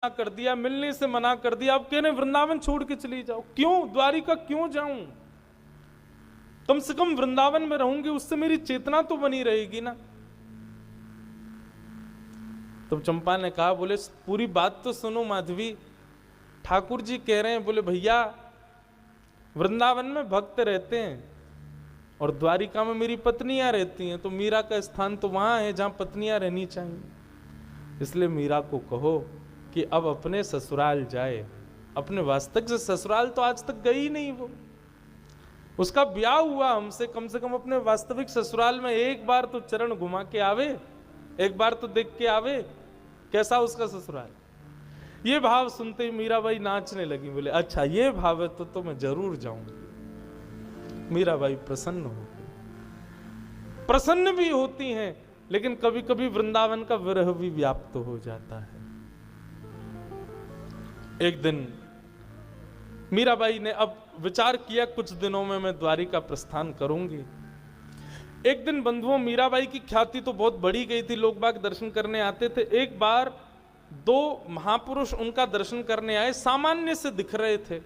कर दिया, मिलने से मना कर दिया, अब कह रहे वृंदावन छोड़ के चली जाओ। क्यों? द्वारिका क्यों जाऊं? कम से कम वृंदावन में रहूंगी, उससे मेरी चेतना तो बनी रहेगी ना। तो चंपा ने कहा, बोले पूरी बात तो सुनो माधवी, ठाकुर जी कह रहे हैं, बोले भैया वृंदावन में भक्त रहते हैं और द्वारिका में मेरी पत्नियां रहती हैं, तो मीरा का स्थान तो वहां है जहां पत्नियां रहनी चाहिए। इसलिए मीरा को कहो कि अब अपने ससुराल जाए। अपने वास्तविक से ससुराल तो आज तक गई नहीं, वो उसका ब्याह हुआ हमसे, कम से कम अपने वास्तविक ससुराल में एक बार तो चरण घुमा के आवे, एक बार तो देख के आवे कैसा उसका ससुराल। ये भाव सुनते ही मीराबाई नाचने लगी, बोले अच्छा ये भाव है तो मैं जरूर जाऊंगी। मीराबाई प्रसन्न हो गई। प्रसन्न भी होती हैं, लेकिन कभी कभी वृंदावन का विरह भी व्याप्त हो जाता है। एक दिन मीराबाई ने अब विचार किया, कुछ दिनों में मैं द्वारिका प्रस्थान करूंगी। एक दिन बंधुओं, मीराबाई की ख्याति तो बहुत बढ़ी गई थी, लोग बाग दर्शन करने आते थे। एक बार दो महापुरुष उनका दर्शन करने आए, सामान्य से दिख रहे थे।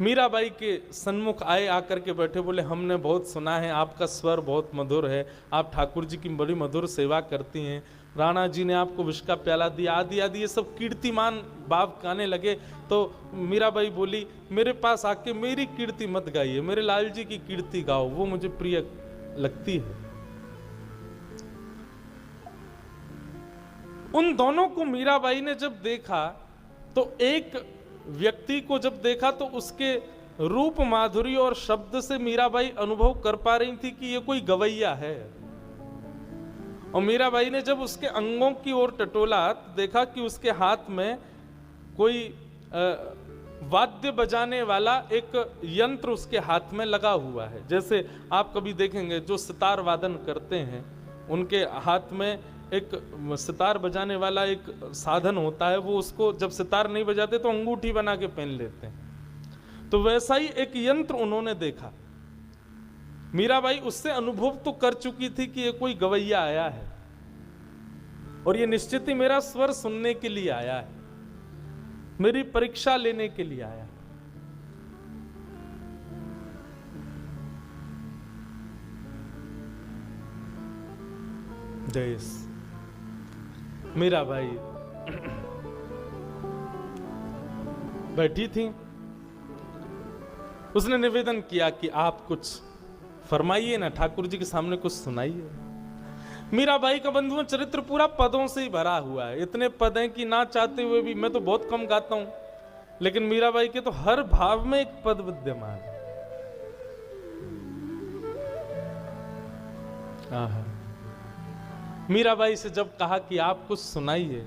मीराबाई के सन्मुख आए, आकर के बैठे, बोले हमने बहुत सुना है आपका स्वर बहुत मधुर है, आप ठाकुर जी की बड़ी मधुर सेवा करती हैं, राणा जी ने आपको विष का प्याला दिया, आदि आदि ये सब कीर्तिमान बाप गाने लगे। तो मीराबाई बोली, मेरे पास आके मेरी कीर्ति मत गाइए, मेरे लाल जी की कीर्ति गाओ, वो मुझे प्रिय लगती है। उन दोनों को मीराबाई ने जब देखा, तो एक व्यक्ति को जब देखा तो उसके रूप माधुर्य और शब्द से मीराबाई अनुभव कर पा रही थी कि ये कोई गवैया है। और मीराबाई ने जब उसके अंगों की ओर टटोला, देखा कि उसके हाथ में कोई वाद्य बजाने वाला एक यंत्र उसके हाथ में लगा हुआ है। जैसे आप कभी देखेंगे जो सितार वादन करते हैं, उनके हाथ में एक सितार बजाने वाला एक साधन होता है, वो उसको जब सितार नहीं बजाते तो अंगूठी बना के पहन लेते हैं। तो वैसा ही एक यंत्र उन्होंने देखा। मीराबाई उससे अनुभव तो कर चुकी थी कि ये कोई गवैया आया है और ये निश्चित ही मेरा स्वर सुनने के लिए आया है, मेरी परीक्षा लेने के लिए आया है। देश मीराबाई बैठी थी, उसने निवेदन किया कि आप कुछ फरमाइए ना, ठाकुर जी के सामने कुछ सुनाइए। मीराबाई का बंधुओं चरित्र पूरा पदों से ही भरा हुआ है। इतने पद हैं कि ना चाहते हुए भी, मैं तो बहुत कम गाता हूं, लेकिन मीराबाई के तो हर भाव में एक पद विद्यमान है। मीराबाई से जब कहा कि आप कुछ सुनाइए,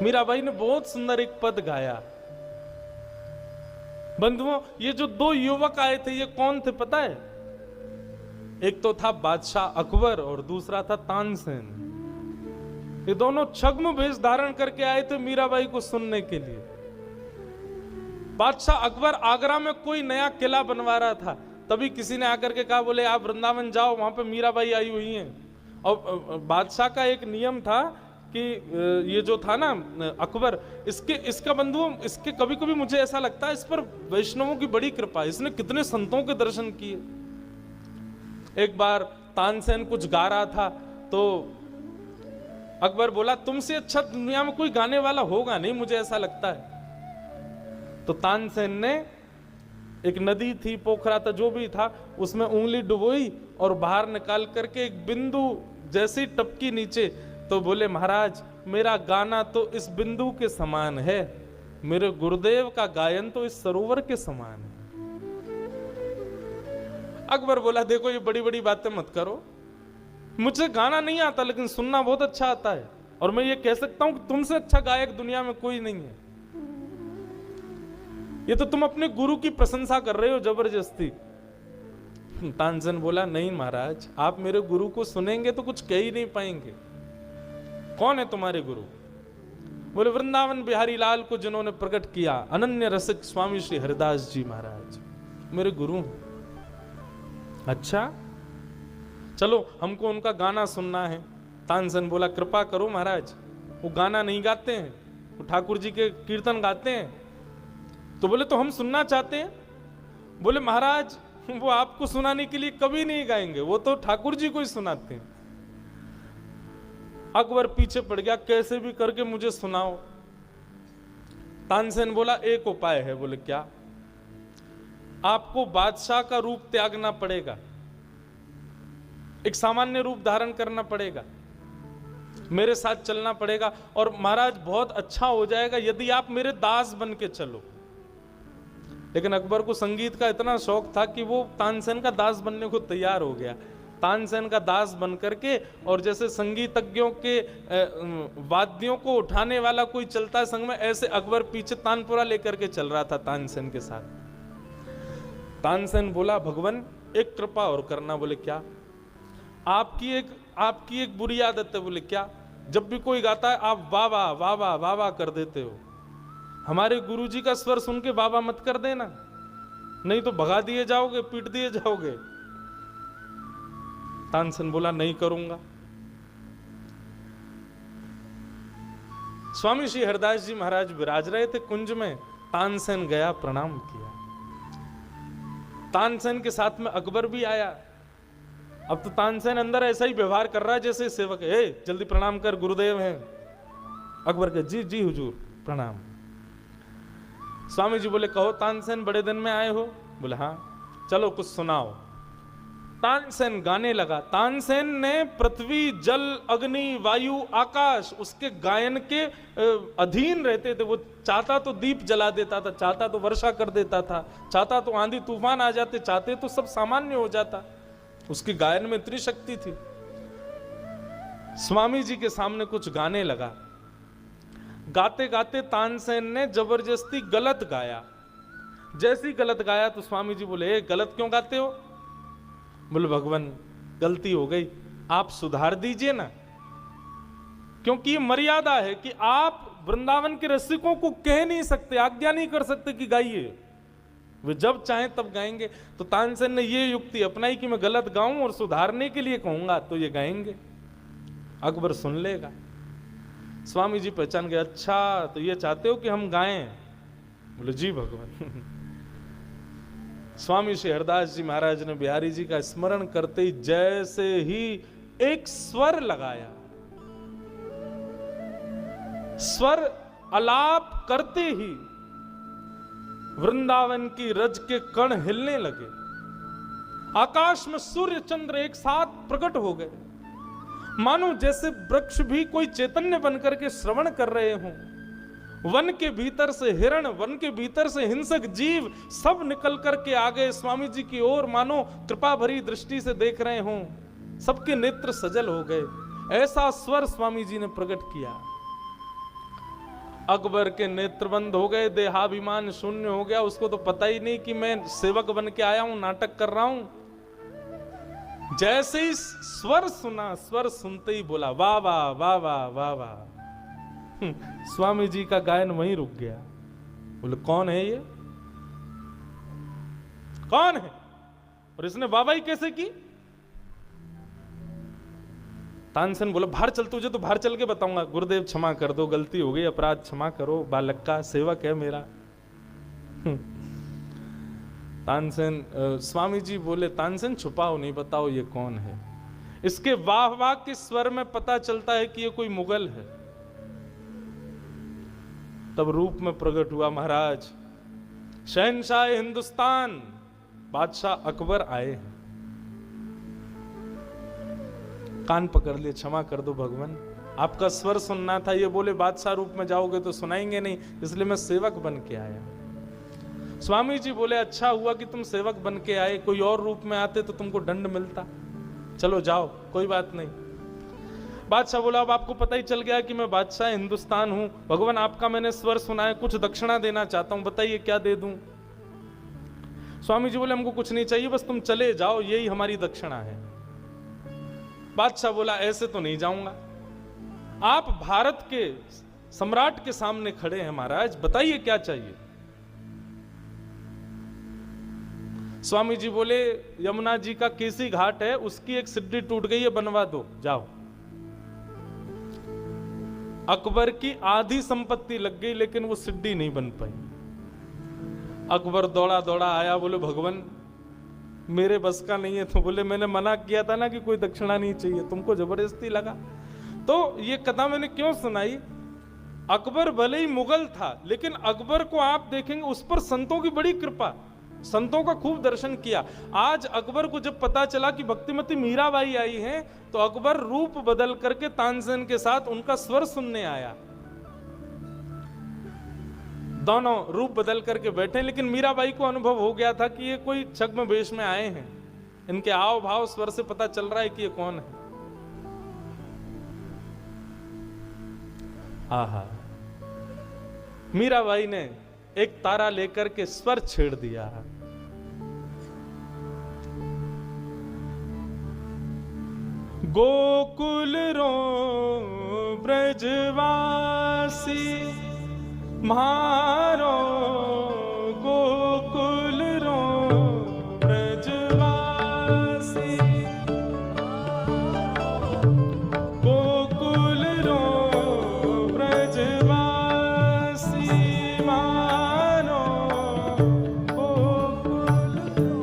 मीराबाई ने बहुत सुंदर एक पद गाया। बंधुओं, ये जो दो युवक आए थे, ये कौन थे पता है? एक तो था बादशाह अकबर और दूसरा था तानसेन। ये दोनों छद्म वेश धारण करके आए थे मीराबाई को सुनने के लिए। बादशाह अकबर आगरा में कोई नया किला बनवा रहा था, तभी किसी ने आकर के कहा, बोले आप वृंदावन जाओ, वहां पे मीराबाई आई हुई हैं। और बादशाह का एक नियम था कि ये जो था ना अकबर, इसका बंधु, इसके कभी कभी मुझे ऐसा लगता है इस पर वैष्णवों की बड़ी कृपा है, इसने कितने संतों के दर्शन किए। एक बार तानसेन कुछ गा रहा था, तो अकबर बोला, तुमसे अच्छा दुनिया में कोई गाने वाला होगा नहीं, मुझे ऐसा लगता है। तो तानसेन ने एक नदी थी, पोखरा था, जो भी था, उसमें उंगली डुबोई और बाहर निकाल करके एक बिंदु जैसी टपकी नीचे, तो बोले महाराज मेरा गाना तो इस बिंदु के समान है, मेरे गुरुदेव का गायन तो इस सरोवर के समान है। अकबर बोला, देखो ये बड़ी बड़ी बातें मत करो, मुझे गाना नहीं आता लेकिन सुनना बहुत अच्छा आता है, और मैं ये कह सकता हूं कि तुमसे अच्छा गायक दुनिया में कोई नहीं है। ये तो तुम अपने गुरु की प्रशंसा कर रहे हो जबरदस्ती। तानसेन बोला, नहीं महाराज, आप मेरे गुरु को सुनेंगे तो कुछ कह ही नहीं पाएंगे। कौन है तुम्हारे गुरु? बोले वृंदावन बिहारी लाल को जिन्होंने प्रकट किया, अनन्य रसिक स्वामी श्री हरिदास जी महाराज मेरे गुरु हैं। अच्छा चलो हमको उनका गाना सुनना है। तानसेन बोला, कृपा करो महाराज, वो गाना नहीं गाते हैं, वो ठाकुर जी के कीर्तन गाते हैं। तो बोले तो हम सुनना चाहते हैं। बोले महाराज वो आपको सुनाने के लिए कभी नहीं गाएंगे, वो तो ठाकुर जी को ही सुनाते हैं। अकबर पीछे पड़ गया, कैसे भी करके मुझे सुनाओ। तानसेन बोला एक उपाय है। बोले क्या? आपको बादशाह का रूप त्यागना पड़ेगा, एक सामान्य रूप धारण करना पड़ेगा, मेरे साथ चलना पड़ेगा, और महाराज बहुत अच्छा हो जाएगा यदि आप मेरे दास बन के चलो। लेकिन अकबर को संगीत का इतना शौक था कि वो तानसेन का दास बनने को तैयार हो गया। तानसेन का दास बन करके, और जैसे संगीतज्ञों के वाद्यों को उठाने वाला कोई चलता है संग में, ऐसे अकबर पीछे तानपुरा लेकर के चल रहा था तानसेन के साथ। तानसेन बोला भगवान एक कृपा और करना। बोले क्या? आपकी एक बुरी आदत है। बोले क्या? जब भी कोई गाता है आप वाह वाह वाह वाह वाह वाह कर देते हो। हमारे गुरुजी का स्वर सुन के वाह वाह मत कर देना, नहीं तो भगा दिए जाओगे, पीट दिए जाओगे। तानसेन बोला नहीं करूंगा। स्वामी श्री हरदास जी महाराज विराज रहे थे कुंज में। तानसेन गया, प्रणाम किया। तानसेन के साथ में अकबर भी आया। अब तो तानसेन अंदर ऐसा ही व्यवहार कर रहा है जैसे सेवक है, जल्दी प्रणाम कर, गुरुदेव हैं। अकबर के जी जी हुजूर प्रणाम। स्वामी जी बोले कहो तानसेन बड़े दिन में आए हो? बोले हाँ। चलो कुछ सुनाओ। तानसेन गाने लगा। तानसेन ने पृथ्वी, जल, अग्नि, वायु, आकाश उसके गायन के अधीन रहते थे। वो चाहता तो दीप जला देता था, चाहता तो वर्षा कर देता था, चाहता तो आंधी तूफान आ जाते, चाहते तो सब सामान्य हो जाता। उसकी गायन में इतनी शक्ति थी। स्वामी जी के सामने कुछ गाने लगा। गाते गाते तानसेन ने जबरदस्ती गलत गाया। जैसी गलत गाया तो स्वामी जी बोले गलत क्यों गाते हो? बोले भगवान गलती हो गई, आप सुधार दीजिए ना, क्योंकि ये मर्यादा है कि आप वृंदावन के रसिकों को कह नहीं सकते, आज्ञा नहीं कर सकते कि गाइए, वे जब चाहें तब गाएंगे। तो तानसेन ने ये युक्ति अपनाई कि मैं गलत गाऊं और सुधारने के लिए कहूंगा तो ये गाएंगे, अकबर सुन लेगा। स्वामी जी पहचान गए, अच्छा तो ये चाहते हो कि हम गाएं? बोले जी भगवान। स्वामी श्री हरदास जी महाराज ने बिहारी जी का स्मरण करते ही जैसे ही एक स्वर लगाया, स्वर अलाप करते ही वृंदावन की रज के कण हिलने लगे। आकाश में सूर्य चंद्र एक साथ प्रकट हो गए, मानो जैसे वृक्ष भी कोई चैतन्य बनकर के श्रवण कर रहे हों। वन के भीतर से हिरण, वन के भीतर से हिंसक जीव सब निकल करके आ गए स्वामी जी की ओर, मानो कृपा भरी दृष्टि से देख रहे हों। सबके नेत्र सजल हो गए। ऐसा स्वर स्वामी जी ने प्रकट किया। अकबर के नेत्र बंद हो गए, देहाभिमान शून्य हो गया। उसको तो पता ही नहीं कि मैं सेवक बन के आया हूं, नाटक कर रहा हूं। जैसे ही स्वर सुना, स्वर सुनते ही बोला वाह वाह वाह वाह वाह वाह। स्वामी जी का गायन वहीं रुक गया। बोले कौन है ये, कौन है, और इसने वाहवाही कैसे की? तानसेन बोला बाहर चल, तुझे तो बाहर चल के बताऊंगा। गुरुदेव क्षमा कर दो, गलती हो गई, अपराध क्षमा करो, बालक का सेवक है मेरा। तानसेन स्वामी जी बोले तानसेन छुपाओ नहीं, बताओ ये कौन है। इसके वाह वाह के स्वर में पता चलता है कि ये कोई मुगल है। तब रूप में प्रकट हुआ महाराज शहंशाह हिंदुस्तान बादशाह अकबर आए हैं। कान पकड़ लिए, क्षमा कर दो भगवान, आपका स्वर सुनना था। ये बोले बादशाह रूप में जाओगे तो सुनाएंगे नहीं, इसलिए मैं सेवक बन के आया। स्वामी जी बोले अच्छा हुआ कि तुम सेवक बन के आए, कोई और रूप में आते तो तुमको दंड मिलता। चलो जाओ, कोई बात नहीं। बादशाह बोला अब आपको पता ही चल गया कि मैं बादशाह हिंदुस्तान हूं। भगवान आपका मैंने स्वर सुना है, कुछ दक्षिणा देना चाहता हूं, बताइए क्या दे दूं? स्वामी जी बोले हमको कुछ नहीं चाहिए, बस तुम चले जाओ, यही हमारी दक्षिणा है। बादशाह बोला ऐसे तो नहीं जाऊंगा, आप भारत के सम्राट के सामने खड़े हैं महाराज, बताइए क्या चाहिए? स्वामी जी बोले यमुना जी का केसी घाट है, उसकी एक सिड्डी टूट गई है, बनवा दो, जाओ। अकबर की आधी संपत्ति लग गई लेकिन वो सिद्धि नहीं बन पाई। अकबर दौड़ा दौड़ा आया, बोले भगवान मेरे बस का नहीं है। तो बोले मैंने मना किया था ना कि कोई दक्षिणा नहीं चाहिए, तुमको जबरदस्ती लगा। तो ये कथा मैंने क्यों सुनाई, अकबर भले ही मुगल था लेकिन अकबर को आप देखेंगे उस पर संतों की बड़ी कृपा, संतों का खूब दर्शन किया। आज अकबर को जब पता चला कि भक्तिमती मीराबाई आई हैं तो अकबर रूप बदल करके तानसेन के साथ उनका स्वर सुनने आया। दोनों रूप बदल करके बैठे, लेकिन मीराबाई को अनुभव हो गया था कि ये कोई छद्म वेश में आए हैं, इनके हाव भाव स्वर से पता चल रहा है कि ये कौन है। आहा, मीराबाई ने एक तारा लेकर के स्वर छेड़ दिया। गोकुल रो ब्रजवासी मारो, गोकुल रो ब्रजवासी, गोकुल रो ब्रजवासी मारो, गोकुल रो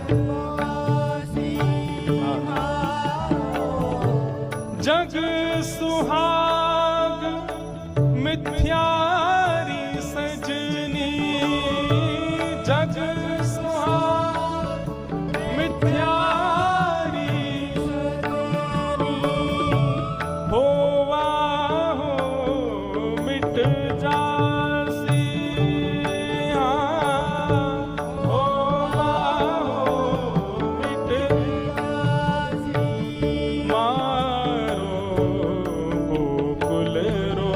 ब्रजवासी मारो। जग सुहाग मिथ्यारी सजनी, जग सुहाग मिथ्यारी होवा हो मिट जासी, होवा हो मिट जासी मारो, गोकुल रो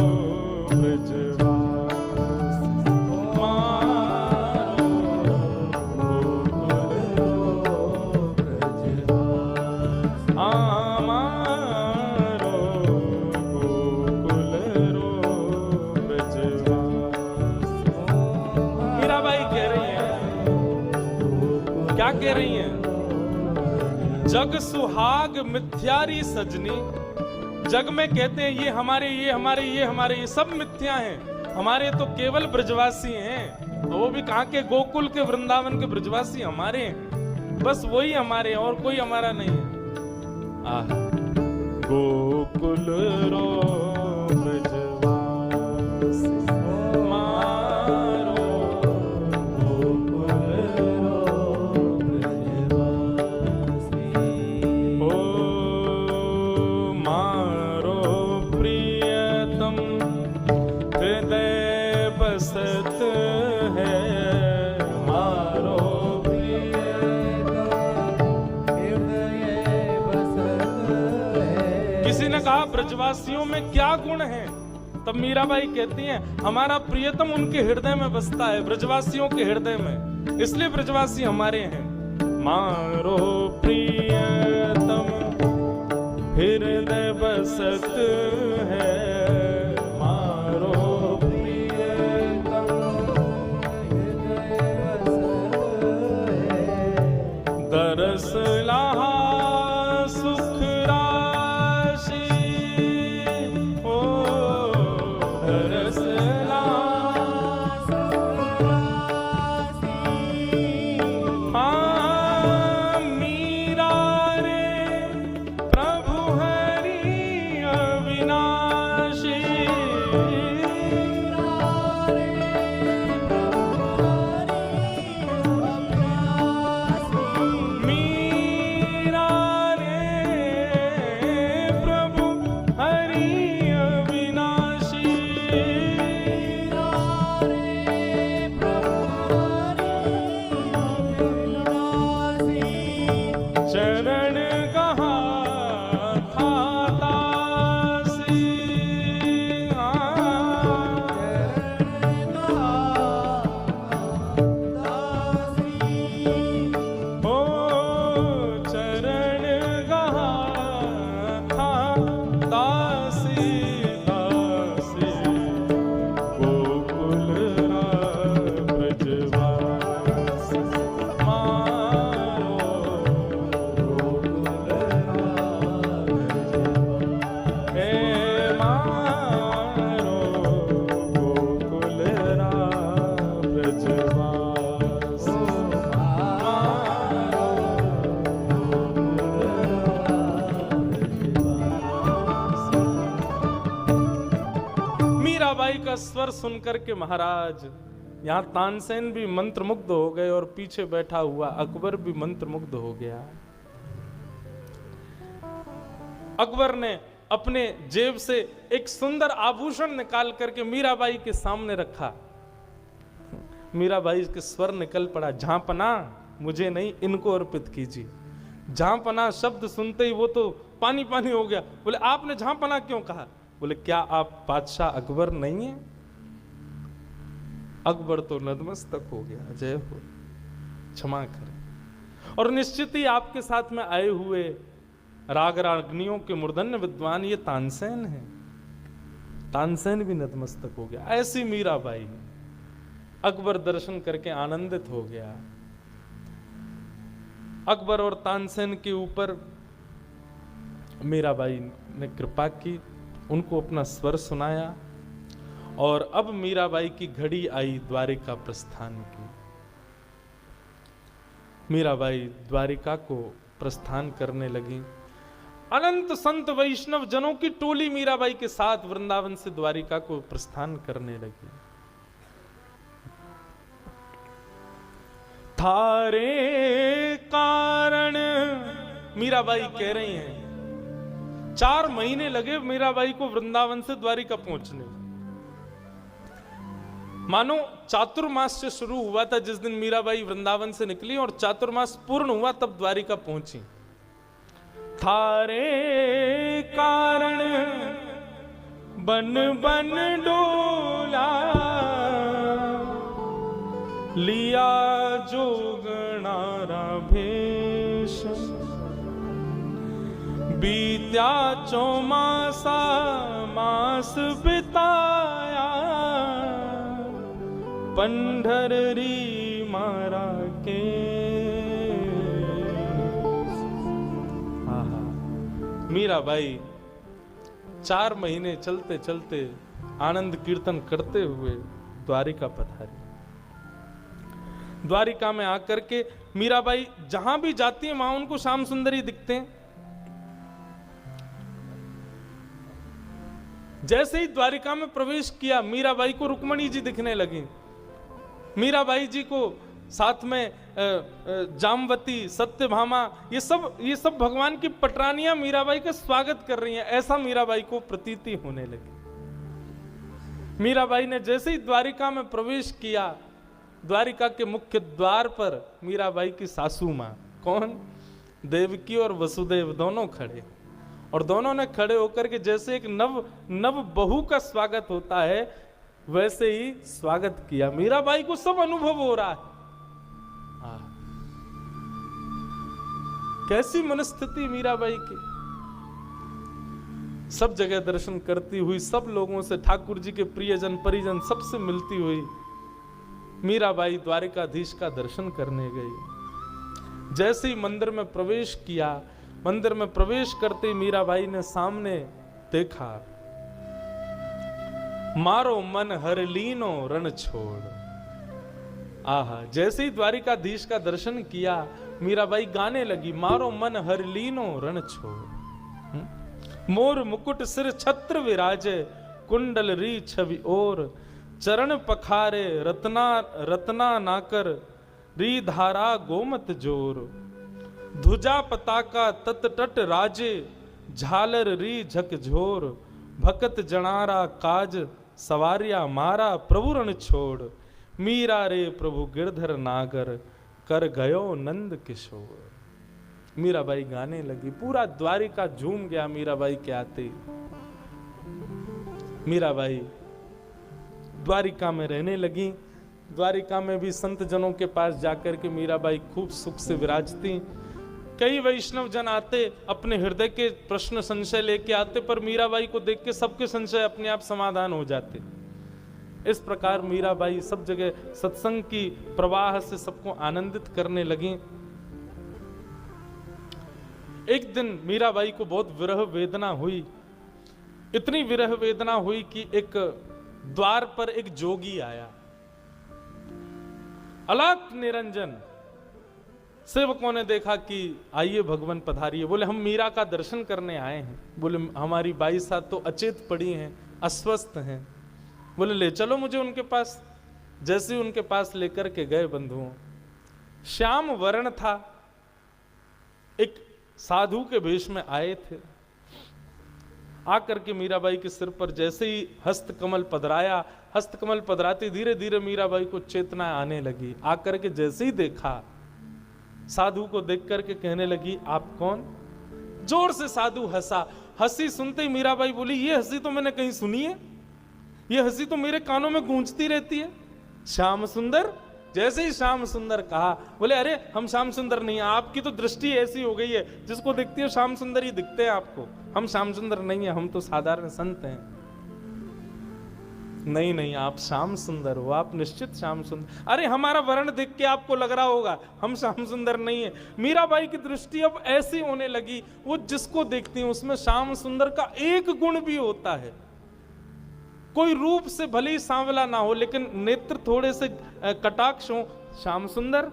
कह रही हैं, जग सुहाग मिथ्यारी सजनी। जग में कहते हैं ये हमारे, ये हमारे, ये हमारे, ये सब मिथ्या हैं, हमारे तो केवल ब्रजवासी हैं। वो भी कहाँ के, गोकुल के वृंदावन के ब्रजवासी हमारे हैं, बस वही हमारे हैं और कोई हमारा नहीं है। गोकुल रो ब्रजवासी मारो, गोकुल रो ब्रजवासी, ओ मारो प्रियतम हृदय बसत है, मारो किसी ने कहा ब्रजवासियों में क्या गुण है, तब मीराबाई कहती हैं हमारा प्रियतम उनके हृदय में बसता है, ब्रजवासियों के हृदय में, इसलिए ब्रजवासी हमारे हैं। मारो प्रियतम हृदय बसत है, मारो प्रियतम हृदय बसत है, दरस लहा सुख राशि, ओ दरस लहा सुख राशि, हाँ मीरा रे प्रभु हरि अविनाशी। मीराबाई का स्वर सुनकर के महाराज, यहां तानसेन भी मंत्रमुग्ध हो गए और पीछे बैठा हुआ अकबर भी मंत्रमुग्ध हो गया। अकबर ने अपने जेब से एक सुंदर आभूषण निकाल करके मीराबाई के सामने रखा। मीराबाई के स्वर निकल पड़ा, झांपना मुझे नहीं, इनको अर्पित कीजिए। झांपना शब्द सुनते ही वो तो पानी पानी हो गया। बोले आपने झांपना क्यों कहा? बोले क्या आप बादशाह अकबर नहीं है? अकबर तो नतमस्तक हो गया, जय हो, क्षमा करें। और निश्चित ही आपके साथ में आए हुए राग रागनियों के मूर्धन्य विद्वान ये तानसेन है। तानसेन भी नतमस्तक हो गया। ऐसी मीराबाई। अकबर दर्शन करके आनंदित हो गया। अकबर और तानसेन के ऊपर मीराबाई ने कृपा की, उनको अपना स्वर सुनाया और अब मीराबाई की घड़ी आई द्वारिका प्रस्थान की। मीराबाई द्वारिका को प्रस्थान करने लगी। अनंत संत वैष्णव जनों की टोली मीराबाई के साथ वृंदावन से द्वारिका को प्रस्थान करने लगी। थारे कारण, मीराबाई कह रही हैं, 4 महीने लगे मीराबाई को वृंदावन से द्वारिका पहुंचने। मानो चातुर्मास से शुरू हुआ था जिस दिन मीराबाई वृंदावन से निकली और चातुर्मास पूर्ण हुआ तब द्वारिका पहुंची। थारे कारण बन बन डोला, लिया जोगणारा भेष, बीत्या चौमासा मास बिताया, पंढरी मारा के। मीराबाई 4 महीने चलते चलते आनंद कीर्तन करते हुए द्वारिका पधारी। द्वारिका में आकर के मीराबाई जहां भी जाती है वहां उनको श्याम सुंदरी दिखते हैं। जैसे ही द्वारिका में प्रवेश किया मीराबाई को रुक्मणी जी दिखने लगी। मीराबाई जी को साथ में जामवती, सत्यभामा, ये सब भगवान की पटरानियां मीराबाई का स्वागत कर रही हैं। ऐसा मीराबाई को प्रतीति होने लगी। मीराबाई ने जैसे ही द्वारिका में प्रवेश किया, द्वारिका के मुख्य द्वार पर मीराबाई की सासू मां, कौन? देवकी और वसुदेव दोनों खड़े, और दोनों ने खड़े होकर के जैसे एक नव बहू का स्वागत होता है वैसे ही स्वागत किया। मीराबाई को सब अनुभव हो रहा है। कैसी मनस्थिति मीराबाई की। सब जगह दर्शन करती हुई, सब लोगों से, ठाकुर जी के प्रियजन परिजन सबसे मिलती हुई मीराबाई द्वारिकाधीश का दर्शन करने गई। जैसे ही मंदिर में प्रवेश किया, मंदिर में प्रवेश करते मीराबाई ने सामने देखा, मारो मन हर लीनो रण छोड़। आहा, जैसे ही द्वारिकाधीश का दर्शन किया मीराबाई गाने लगी, मारो मन हर लीनो रण छोड़। मोर मुकुट सिर छत्र विराजे, कुंडल री छवि ओर, चरण पखारे रत्ना नाकर, री धारा गोमत जोर। ध्वजा पताका तत तट राजे, झालर री झकझोर। भकत जनारा काज सवारिया मारा, प्रभु रण छोड़। मीरा रे प्रभु गिरधर नागर, कर गयो नंद किशोर। मीराबाई गाने लगी। पूरा द्वारिका झूम गया मीराबाई के आते। मीराबाई द्वारिका में रहने लगी। द्वारिका में भी संत जनों के पास जाकर के मीराबाई खूब सुख से विराजती। कई वैष्णव जन आते, अपने हृदय के प्रश्न संशय लेके आते, पर मीराबाई को देख के सबके संशय अपने आप समाधान हो जाते। इस प्रकार मीराबाई सब जगह सत्संग की प्रवाह से सबको आनंदित करने लगी। एक दिन मीराबाई को बहुत विरह वेदना हुई। इतनी विरह वेदना हुई कि एक द्वार पर एक जोगी आया, अलाक निरंजन। सेवकों ने देखा कि आइए भगवान पधारिए। बोले हम मीरा का दर्शन करने आए हैं। बोले हमारी बाई साहब तो अचेत पड़ी हैं, अस्वस्थ हैं। बोले ले चलो मुझे उनके पास। जैसे ही उनके पास लेकर के गए बंधुओं, श्याम वर्ण था, एक साधु के वेश में आए थे। आकर के मीराबाई के सिर पर जैसे ही हस्तकमल पधराया, हस्तकमल पधराते धीरे धीरे मीराबाई को चेतना आने लगी। आकर के जैसे ही देखा, साधु को देख करके कहने लगी आप कौन? जोर से साधु हंसा। हंसी सुनते ही मीराबाई बोली ये हंसी तो मैंने कहीं सुनी है, ये हंसी तो मेरे कानों में गूंजती रहती है। श्याम सुंदर। जैसे ही श्याम सुंदर कहा, बोले अरे हम श्याम सुंदर नहीं है, आपकी तो दृष्टि ऐसी हो गई है, जिसको देखती है श्याम सुंदर ही दिखते हैं आपको। हम श्याम सुंदर नहीं है, हम तो साधारण संत हैं। नहीं नहीं, आप श्याम सुंदर हो, आप निश्चित श्याम सुंदर। अरे हमारा वर्ण देख के आपको लग रहा होगा हम श्याम सुंदर नहीं है। मीराबाई की दृष्टि अब ऐसी होने लगी, वो जिसको देखती है उसमें श्याम सुंदर का एक गुण भी होता है। कोई रूप से भले ही सांवला ना हो, लेकिन नेत्र थोड़े से कटाक्ष हो, श्याम सुंदर।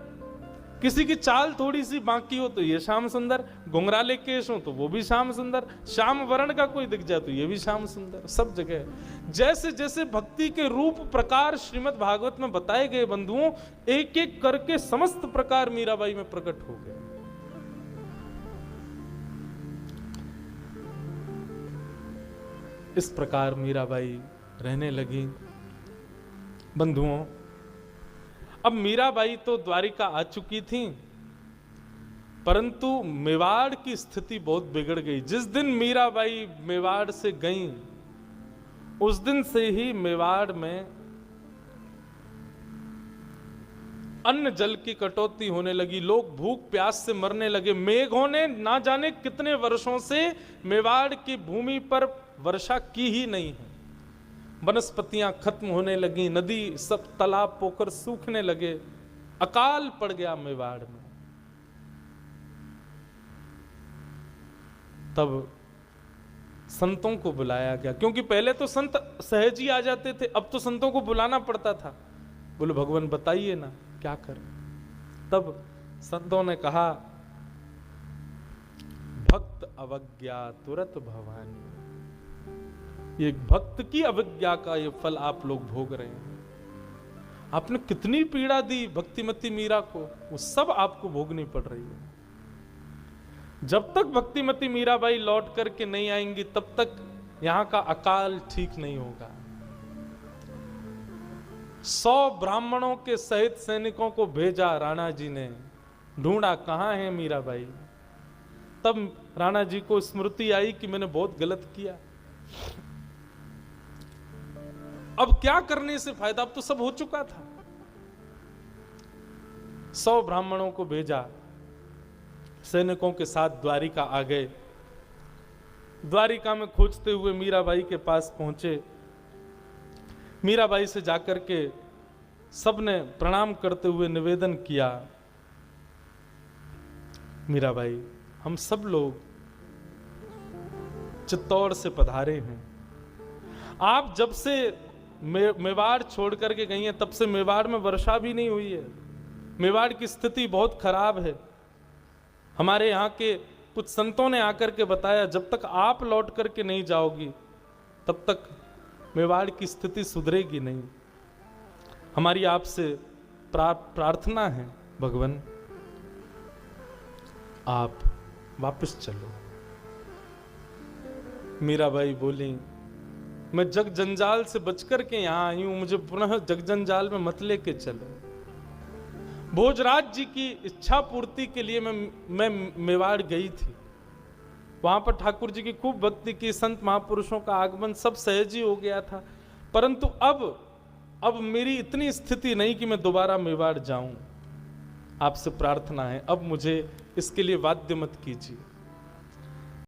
किसी की चाल थोड़ी सी बांकी हो तो ये श्याम सुंदर, घुंघराले केश हो तो वो भी श्याम सुंदर, श्याम वर्ण का कोई दिख जाए तो ये भी श्याम सुंदर। सब जगह जैसे जैसे भक्ति के रूप प्रकार श्रीमद् भागवत में बताए गए बंधुओं, एक एक करके समस्त प्रकार मीराबाई में प्रकट हो गए। इस प्रकार मीराबाई रहने लगी। बंधुओं, अब मीराबाई तो द्वारिका आ चुकी थी, परंतु मेवाड़ की स्थिति बहुत बिगड़ गई। जिस दिन मीराबाई मेवाड़ से गई, उस दिन से ही मेवाड़ में अन्न जल की कटौती होने लगी। लोग भूख प्यास से मरने लगे। मेघों ने ना जाने कितने वर्षों से मेवाड़ की भूमि पर वर्षा की ही नहीं है। वनस्पतियां खत्म होने लगी, नदी सब तालाब पोखर सूखने लगे, अकाल पड़ गया मेवाड़ में। तब संतों को बुलाया गया, क्योंकि पहले तो संत सहज ही आ जाते थे, अब तो संतों को बुलाना पड़ता था। बोले भगवान बताइए ना क्या करें। तब संतों ने कहा भक्त अवज्ञा तुरत भवानी। ये भक्त की अवज्ञा का ये फल आप लोग भोग रहे हैं। आपने कितनी पीड़ा दी भक्तिमती मीरा को, वो सब आपको भोगनी पड़ रही है। जब तक भक्तिमती मीराबाई लौट करके नहीं आएंगी, तब तक यहां का अकाल ठीक नहीं होगा। 100 ब्राह्मणों के सहित सैनिकों को भेजा राणा जी ने, ढूंढा कहां है मीराबाई। तब राणा जी को स्मृति आई कि मैंने बहुत गलत किया, अब क्या करने से फायदा, अब तो सब हो चुका था। 100 ब्राह्मणों को भेजा, सैनिकों के साथ द्वारिका आ गए। द्वारिका में खोजते हुए मीराबाई के पास पहुंचे। मीराबाई से जाकर के सबने प्रणाम करते हुए निवेदन किया, मीराबाई हम सब लोग चित्तौड़ से पधारे हैं। आप जब से मेवाड़ छोड़ करके गई हैं, तब से मेवाड़ में वर्षा भी नहीं हुई है। मेवाड़ की स्थिति बहुत खराब है। हमारे यहाँ के कुछ संतों ने आकर के बताया, जब तक आप लौट करके नहीं जाओगी, तब तक मेवाड़ की स्थिति सुधरेगी नहीं। हमारी आपसे प्रार्थना है भगवान, आप वापस चलो। मीराबाई बोली मैं जग जंजाल से बचकर के यहां आई हूं, मुझे पुनः जग जंजाल में मत लेके चलो। भोजराज जी की इच्छा पूर्ति के लिए मैं मेवाड़ गई थी। वहां पर ठाकुर जी की खूब भक्ति की, संत महापुरुषों का आगमन सब सहज ही हो गया था। परंतु अब मेरी इतनी स्थिति नहीं कि मैं दोबारा मेवाड़ जाऊं। आपसे प्रार्थना है, अब मुझे इसके लिए वाद्य मत कीजिए।